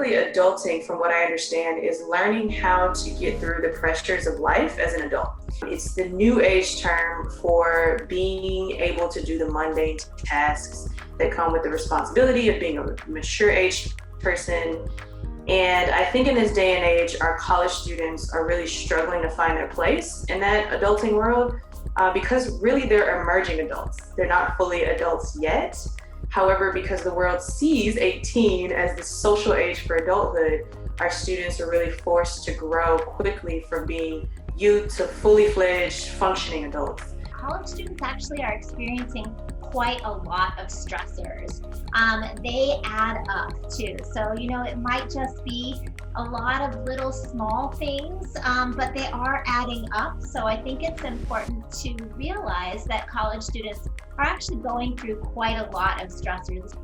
basically, adulting, from what I understand, is learning how to get through the pressures of life as an adult. It's the new age term for being able to do the mundane tasks that come with the responsibility of being a mature age person. And I think in this day and age, our college students are really struggling to find their place in that adulting world because really they're emerging adults. They're not fully adults yet. However, because the world sees 18 as the social age for adulthood, our students are really forced to grow quickly from being youth to fully fledged functioning adults. College students actually are experiencing quite a lot of stressors. They add up too. So, it might just be a lot of little small things, but they are adding up. So I think it's important to realize that college students are actually going through quite a lot of stressors.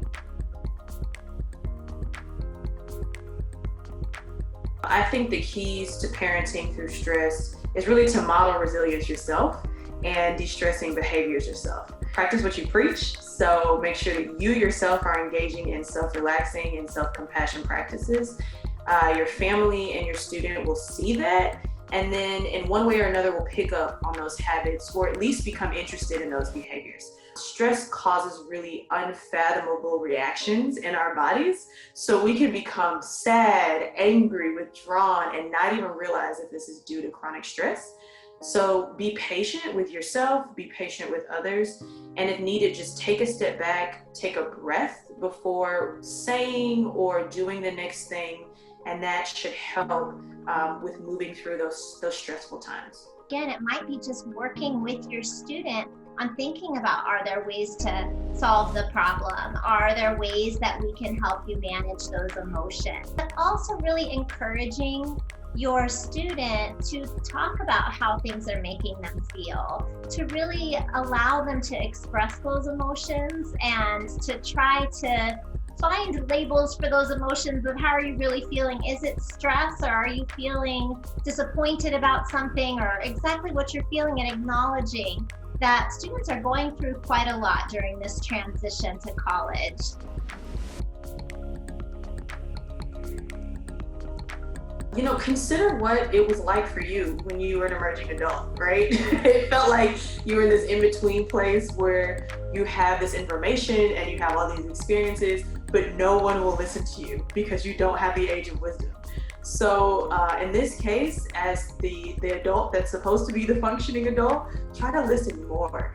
I think the keys to parenting through stress is really to model resilience yourself and de-stressing behaviors yourself. Practice what you preach, so make sure that you yourself are engaging in self-relaxing and self-compassion practices. Your family and your student will see that, and then in one way or another will pick up on those habits or at least become interested in those behaviors. Stress causes really unfathomable reactions in our bodies, so we can become sad, angry, withdrawn, and not even realize if this is due to chronic stress. So be patient with yourself, be patient with others, and if needed, just take a step back, take a breath before saying or doing the next thing, and that should help with moving through those stressful times. Again, it might be just working with your student on thinking about, are there ways to solve the problem? Are there ways that we can help you manage those emotions? But also really encouraging your student to talk about how things are making them feel, to really allow them to express those emotions and to try to find labels for those emotions of how are you really feeling. Is it stress, or are you feeling disappointed about something, or exactly what you're feeling, and acknowledging that students are going through quite a lot during this transition to college. Consider what it was like for you when you were an emerging adult, right? It felt like you were in this in-between place where you have this information and you have all these experiences, but no one will listen to you because you don't have the age of wisdom. So in this case, as the adult that's supposed to be the functioning adult, try to listen more.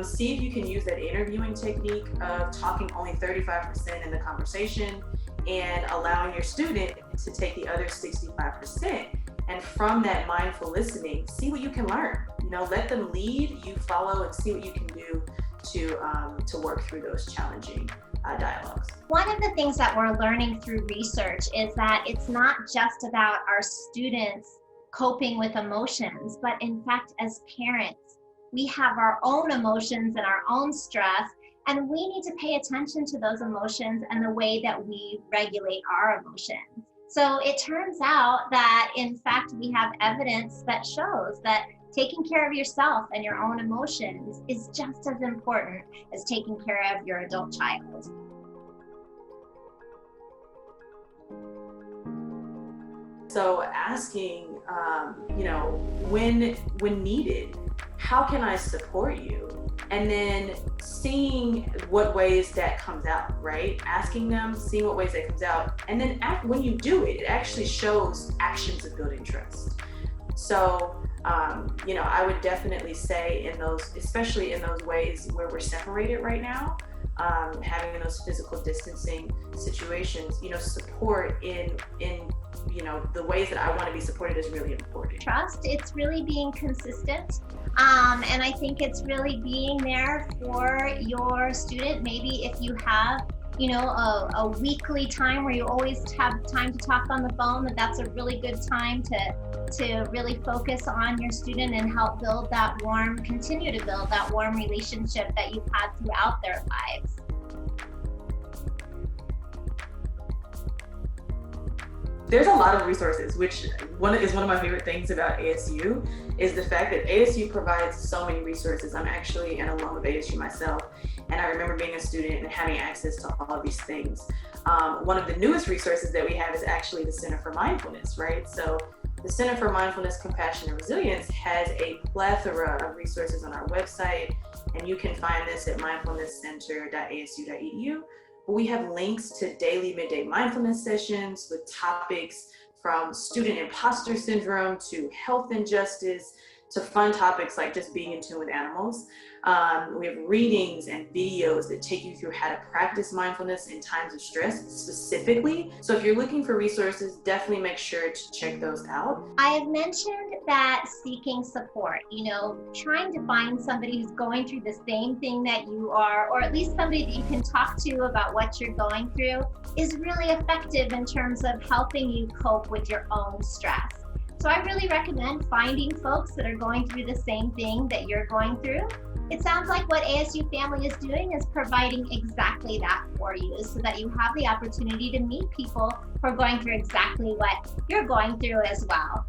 See if you can use that interviewing technique of talking only 35% in the conversation and allowing your student to take the other 65%. And from that mindful listening, see what you can learn. Let them lead, you follow, and see what you can do to work through those challenging dialogues. One of the things that we're learning through research is that it's not just about our students coping with emotions, but in fact, as parents, we have our own emotions and our own stress, and we need to pay attention to those emotions and the way that we regulate our emotions. So it turns out that, in fact, we have evidence that shows that taking care of yourself and your own emotions is just as important as taking care of your adult child. So asking, when needed, how can I support you? And then seeing what ways that comes out, right? Asking them, seeing what ways that comes out. And then when you do it, it actually shows actions of building trust. So, I would definitely say especially in those ways where we're separated right now, having those physical distancing situations, support in the ways that I want to be supported is really important. Trust, it's really being consistent. And I think it's really being there for your student. Maybe if you have, a weekly time where you always have time to talk on the phone, that's a really good time to really focus on your student and help continue to build that warm relationship that you've had throughout their lives. There's a lot of resources, which is one of my favorite things about ASU is the fact that ASU provides so many resources. I'm actually an alum of ASU myself, and I remember being a student and having access to all of these things. One of the newest resources that we have is actually the Center for Mindfulness, right? So the Center for Mindfulness, Compassion, and Resilience has a plethora of resources on our website, and you can find this at mindfulnesscenter.asu.edu. We have links to daily midday mindfulness sessions with topics from student imposter syndrome to health injustice to fun topics like just being in tune with animals. We have readings and videos that take you through how to practice mindfulness in times of stress specifically. So if you're looking for resources, definitely make sure to check those out. I have mentioned that seeking support, trying to find somebody who's going through the same thing that you are, or at least somebody that you can talk to about what you're going through, is really effective in terms of helping you cope with your own stress. So I really recommend finding folks that are going through the same thing that you're going through. It sounds like what ASU Family is doing is providing exactly that for you, so that you have the opportunity to meet people who are going through exactly what you're going through as well.